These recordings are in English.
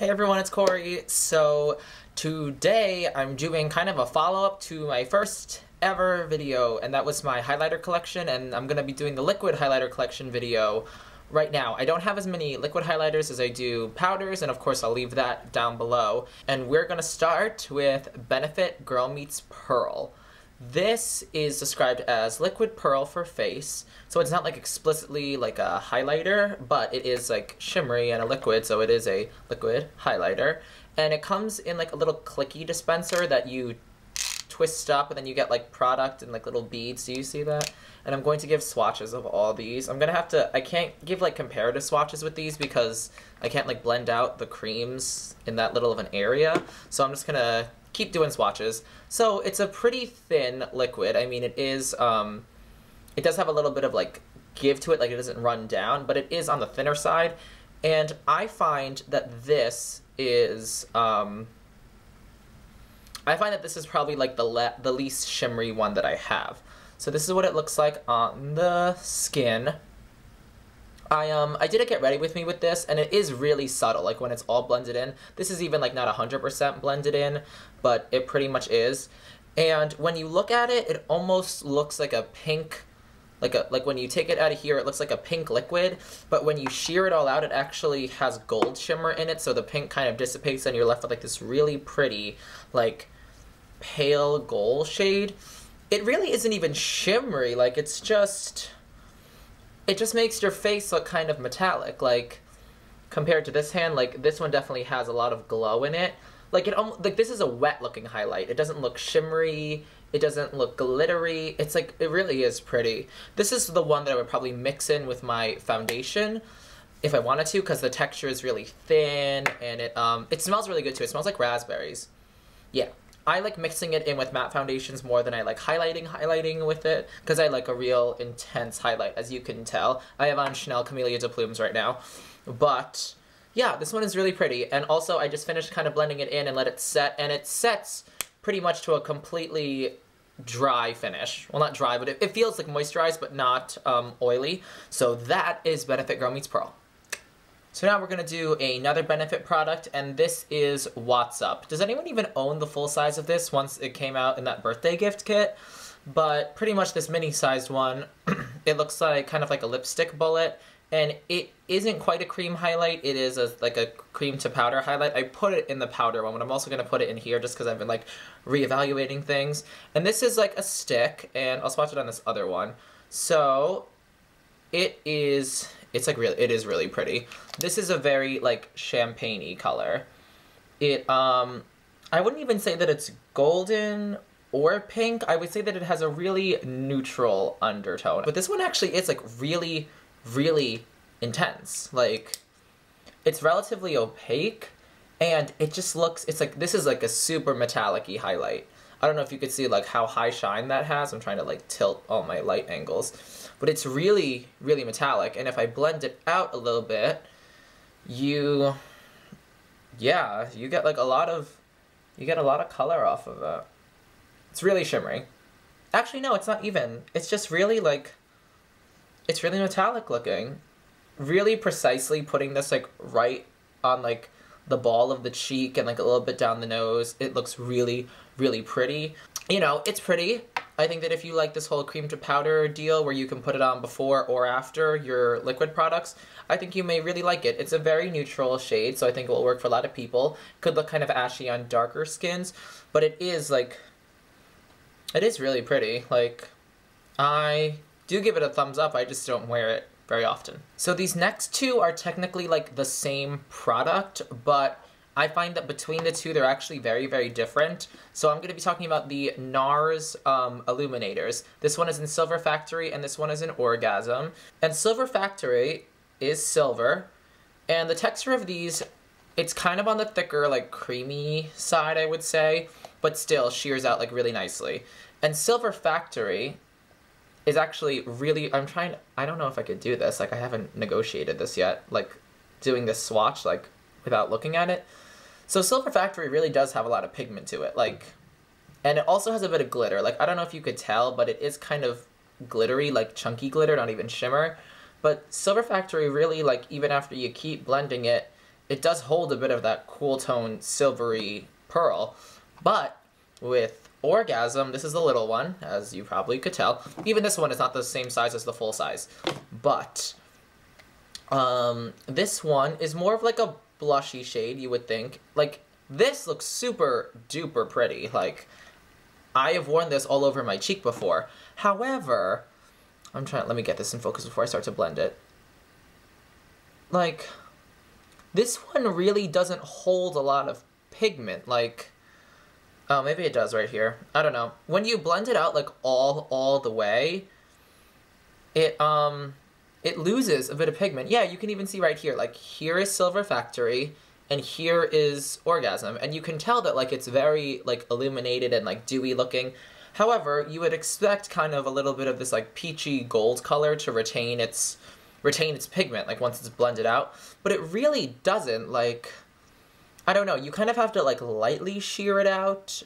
Hey everyone, it's Corey. So today I'm doing kind of a follow-up to my first ever video, and that was my highlighter collection, and I'm gonna be doing the liquid highlighter collection video right now. I don't have as many liquid highlighters as I do powders, and of course I'll leave that down below. And we're gonna start with Benefit Girl Meets Pearl. This is described as liquid pearl for face, so it's not like explicitly like a highlighter, but it is like shimmery and a liquid, so it is a liquid highlighter. And it comes in like a little clicky dispenser that you twist up, and then you get like product and like little beads. Do you see that? And I'm going to give swatches of all these. I can't give like comparative swatches with these because I can't like blend out the creams in that little of an area, so I'm just gonna keep doing swatches. So it's a pretty thin liquid. I mean, it is, it does have a little bit of like give to it, like it doesn't run down, but it is on the thinner side. And I find that this is, I find that this is probably like the least shimmery one that I have. So this is what it looks like on the skin. I did a get ready with me with this, and it is really subtle, like when it's all blended in. This is even like not 100% blended in, but it pretty much is. And when you look at it, it almost looks like a pink, like when you take it out of here, it looks like a pink liquid, but when you shear it all out, it actually has gold shimmer in it, so the pink kind of dissipates and you're left with like this really pretty, like, pale gold shade. It really isn't even shimmery, like it just makes your face look kind of metallic, like, compared to this hand. Like, this one definitely has a lot of glow in it. Like, this is a wet-looking highlight. It doesn't look shimmery, it doesn't look glittery. It's like, it really is pretty. This is the one that I would probably mix in with my foundation if I wanted to, because the texture is really thin, and it smells really good too. It smells like raspberries. Yeah. I like mixing it in with matte foundations more than I like highlighting with it, because I like a real intense highlight, as you can tell. I have on Chanel Camellia de Plumes right now. But yeah, this one is really pretty. And also I just finished kind of blending it in and let it set, and it sets pretty much to a completely dry finish. Well, not dry, but it feels like moisturized, but not oily. So that is Benefit Girl Meets Pearl. So now we're going to do another Benefit product, and this is What's Up. Does anyone even own the full size of this once it came out in that birthday gift kit? But pretty much this mini-sized one, it looks like kind of like a lipstick bullet, and it isn't quite a cream highlight. It is like a cream to powder highlight. I put it in the powder one, but I'm also going to put it in here just because I've been like reevaluating things. And this is like a stick, and I'll swatch it on this other one. So it is really pretty. This is a very like champagne-y color. I wouldn't even say that it's golden or pink. I would say that it has a really neutral undertone. But this one actually is like really, really intense. Like, it's relatively opaque, and it just looks, it's like, this is like a super metallic-y highlight. I don't know if you could see like how high shine that has. I'm trying to like tilt all my light angles. But it's really, really metallic. And if I blend it out a little bit, you get like a lot of color off of it. It's really shimmery. Actually, no, it's not even. It's just really like, it's really metallic looking. Really precisely putting this like right on like the ball of the cheek and like a little bit down the nose. It looks really, really pretty. You know, it's pretty. I think that if you like this whole cream to powder deal where you can put it on before or after your liquid products, I think you may really like it. It's a very neutral shade, so I think it will work for a lot of people. Could look kind of ashy on darker skins, but it is like, it is really pretty. Like, I do give it a thumbs up, I just don't wear it very often. So these next two are technically like the same product, but I find that between the two, they're actually very, very different. So I'm going to be talking about the Nars Illuminators. This one is in Silver Factory, and this one is in Orgasm. And Silver Factory is silver, and the texture of these, it's kind of on the thicker, like, creamy side, I would say, but still shears out, like, really nicely. And Silver Factory is actually really, I don't know if I could do this, like, I haven't negotiated this yet, like, doing this swatch, like, without looking at it. So Silver Factory really does have a lot of pigment to it, like, and it also has a bit of glitter. Like, I don't know if you could tell, but it is kind of glittery, like chunky glitter, not even shimmer. But Silver Factory really, like, even after you keep blending it, it does hold a bit of that cool tone silvery pearl. But with Orgasm, this is the little one, as you probably could tell. Even this one is not the same size as the full size. But this one is more of like a blushy shade, you would think. Like, this looks super duper pretty. Like, I have worn this all over my cheek before. However, let me get this in focus before I start to blend it. Like, this one really doesn't hold a lot of pigment. Like, oh, maybe it does right here. I don't know. When you blend it out, like, all the way, it loses a bit of pigment. Yeah, you can even see right here. Like, here is Silver Factory, and here is Orgasm. And you can tell that, like, it's very, like, illuminated and, like, dewy looking. However, you would expect kind of a little bit of this, like, peachy gold color to retain its pigment, like, once it's blended out. But it really doesn't. Like, I don't know. You kind of have to, like, lightly sheer it out,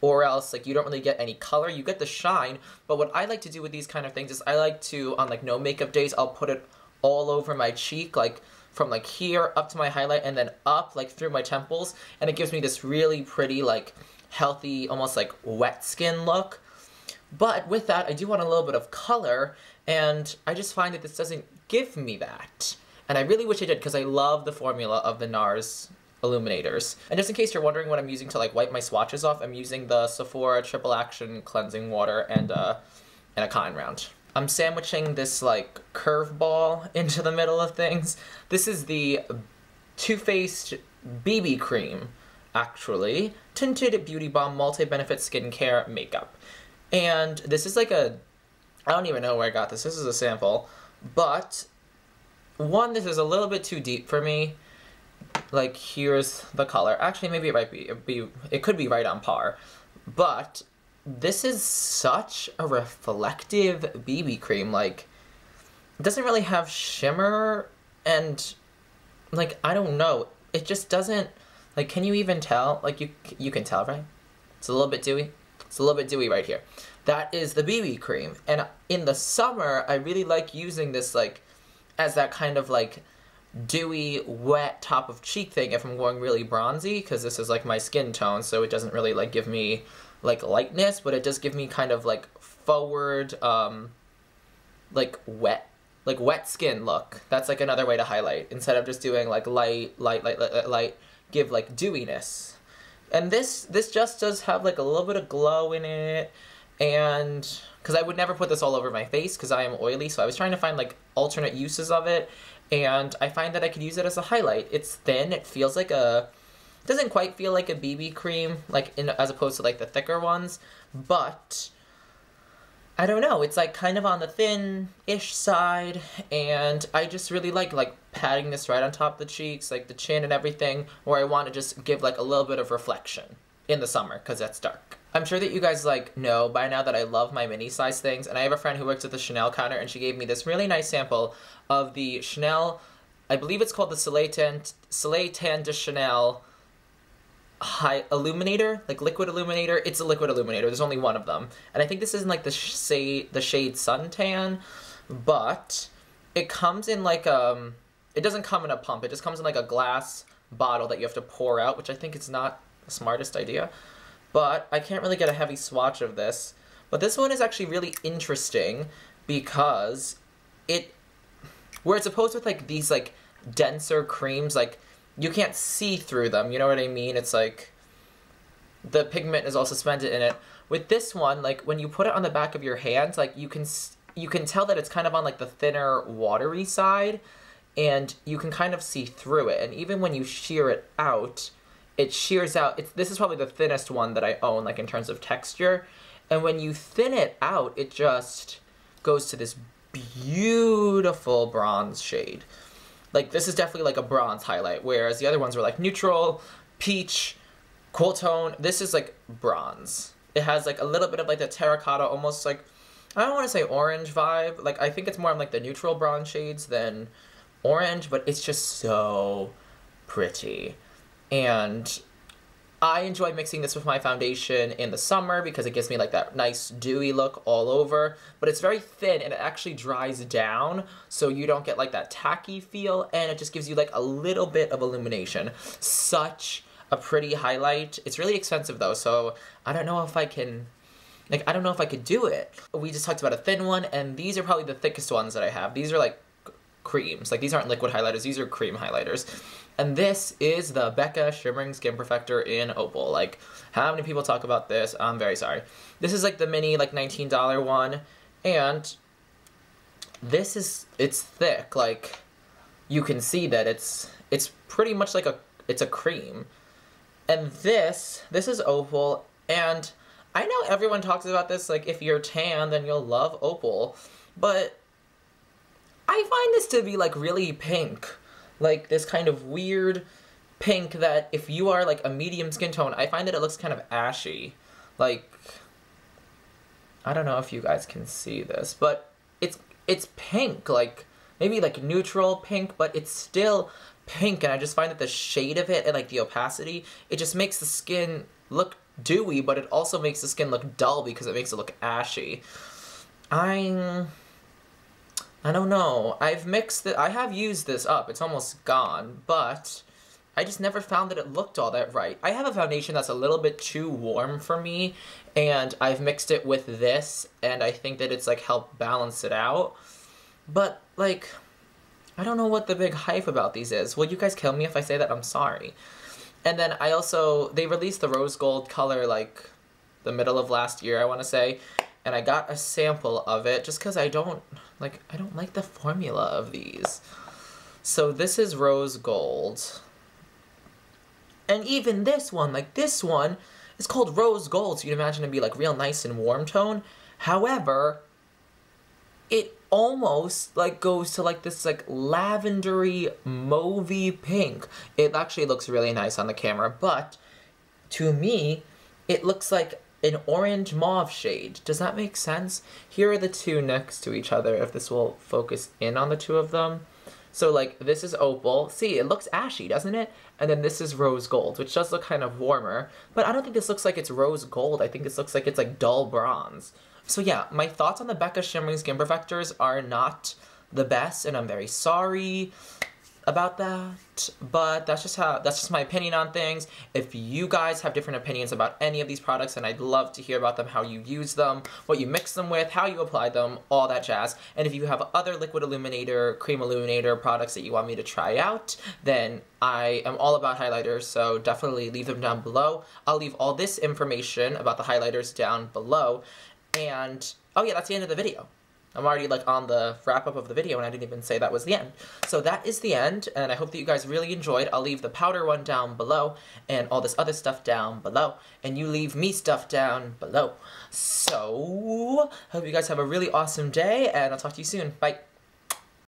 or else, like, you don't really get any color. You get the shine, but what I like to do with these kind of things is I like to, on, like, no makeup days, I'll put it all over my cheek, like, from, like, here up to my highlight, and then up, like, through my temples, and it gives me this really pretty, like, healthy, almost, like, wet skin look. But with that, I do want a little bit of color, and I just find that this doesn't give me that. And I really wish it did, because I love the formula of the Nars Illuminators. And just in case you're wondering what I'm using to, like, wipe my swatches off, I'm using the Sephora Triple Action Cleansing Water and a cotton round. I'm sandwiching this, like, curveball into the middle of things. This is the Too Faced BB Cream, actually. Tinted Beauty Balm Multi-Benefit Skincare Makeup. And this is like I don't even know where I got this. This is a sample. But, one, this is a little bit too deep for me. Like, here's the color. Actually, maybe it could be right on par. But this is such a reflective BB cream. Like, it doesn't really have shimmer, and, like, I don't know. It just doesn't, like, can you even tell? Like, you can tell, right? It's a little bit dewy. It's a little bit dewy right here. That is the BB cream. And in the summer, I really like using this, like, as that kind of, like, dewy, wet top of cheek thing if I'm going really bronzy, because this is, like, my skin tone, so it doesn't really, like, give me, like, lightness, but it does give me kind of, like, forward, like, wet skin look. That's, like, another way to highlight. Instead of just doing, like, light, give, like, dewiness. And this just does have, like, a little bit of glow in it, and because I would never put this all over my face because I am oily, so I was trying to find, like, alternate uses of it, and I find that I could use it as a highlight. It's thin, it feels like doesn't quite feel like a BB cream, like, as opposed to, like, the thicker ones, but I don't know, it's, like, kind of on the thin-ish side, and I just really like patting this right on top of the cheeks, like the chin and everything, where I want to just give, like, a little bit of reflection in the summer, because that's dark. I'm sure that you guys, like, know by now that I love my mini-size things, and I have a friend who works at the Chanel counter, and she gave me this really nice sample of the Chanel, I believe it's called the Soleil Tan de Chanel Illuminator, like, liquid illuminator. It's a liquid illuminator. There's only one of them. And I think this isn't, like, the shade Suntan, but it comes in, like, it doesn't come in a pump. It just comes in, like, a glass bottle that you have to pour out, which I think is not the smartest idea. But I can't really get a heavy swatch of this. But this one is actually really interesting because where it's opposed with, like, these, like, denser creams, like, you can't see through them, you know what I mean? It's like, the pigment is all suspended in it. With this one, like, when you put it on the back of your hands, like, you can tell that it's kind of on, like, the thinner, watery side, and you can kind of see through it. And even when you shear it out, it shears out. This is probably the thinnest one that I own, like, in terms of texture. And when you thin it out, it just goes to this beautiful bronze shade. Like, this is definitely, like, a bronze highlight, whereas the other ones were, like, neutral, peach, cool tone. This is, like, bronze. It has, like, a little bit of, like, the terracotta, almost, like, I don't want to say orange vibe. Like, I think it's more of, like, the neutral bronze shades than orange, but it's just so pretty. And I enjoy mixing this with my foundation in the summer because it gives me like that nice dewy look all over, but it's very thin and it actually dries down so you don't get like that tacky feel, and it just gives you like a little bit of illumination. Such a pretty highlight. It's really expensive though, so I don't know if I can, like, I don't know if I could do it. We just talked about a thin one, and these are probably the thickest ones that I have. These are like creams. Like, these aren't liquid highlighters, these are cream highlighters. And this is the Becca Shimmering Skin Perfector in Opal. Like, how many people talk about this? I'm very sorry. This is like the mini, like, $19 one, and this is, it's thick. Like, you can see that it's pretty much like it's a cream. And this is Opal, and I know everyone talks about this, like, if you're tan, then you'll love Opal, but I find this to be, like, really pink. Like, this kind of weird pink that if you are, like, a medium skin tone, I find that it looks kind of ashy. Like, I don't know if you guys can see this, but it's pink, like, maybe, like, neutral pink, but it's still pink, and I just find that the shade of it and, like, the opacity, it just makes the skin look dewy, but it also makes the skin look dull because it makes it look ashy. I don't know. I've mixed it. I have used this up. It's almost gone, but I just never found that it looked all that right. I have a foundation that's a little bit too warm for me, and I've mixed it with this, and I think that it's, like, helped balance it out. But, like, I don't know what the big hype about these is. Will you guys kill me if I say that? I'm sorry. And then they released the rose gold color, like, the middle of last year, I want to say, and I got a sample of it just because I don't like the formula of these. So this is rose gold. And even this one, like this one, is called rose gold, so you'd imagine it'd be like real nice and warm tone. However, it almost like goes to like this like lavendery mauvey pink. It actually looks really nice on the camera, but to me, it looks like an orange mauve shade. Does that make sense? Here are the two next to each other, if this will focus in on the two of them. So, like, this is Opal. See, it looks ashy, doesn't it? And then this is rose gold, which does look kind of warmer. But I don't think this looks like it's rose gold. I think this looks like it's, like, dull bronze. So, yeah, my thoughts on the Becca Shimmering Skin Perfectors are not the best, and I'm very sorry about that, but that's just my opinion on things. If you guys have different opinions about any of these products, then I'd love to hear about them, how you use them, what you mix them with, how you apply them, all that jazz. And if you have other liquid illuminator, cream illuminator products that you want me to try out, then I am all about highlighters, so definitely leave them down below. I'll leave all this information about the highlighters down below, and oh yeah, that's the end of the video. I'm already, like, on the wrap-up of the video, and I didn't even say that was the end. So that is the end, and I hope that you guys really enjoyed. I'll leave the powder one down below, and all this other stuff down below, and you leave me stuff down below. So, hope you guys have a really awesome day, and I'll talk to you soon. Bye.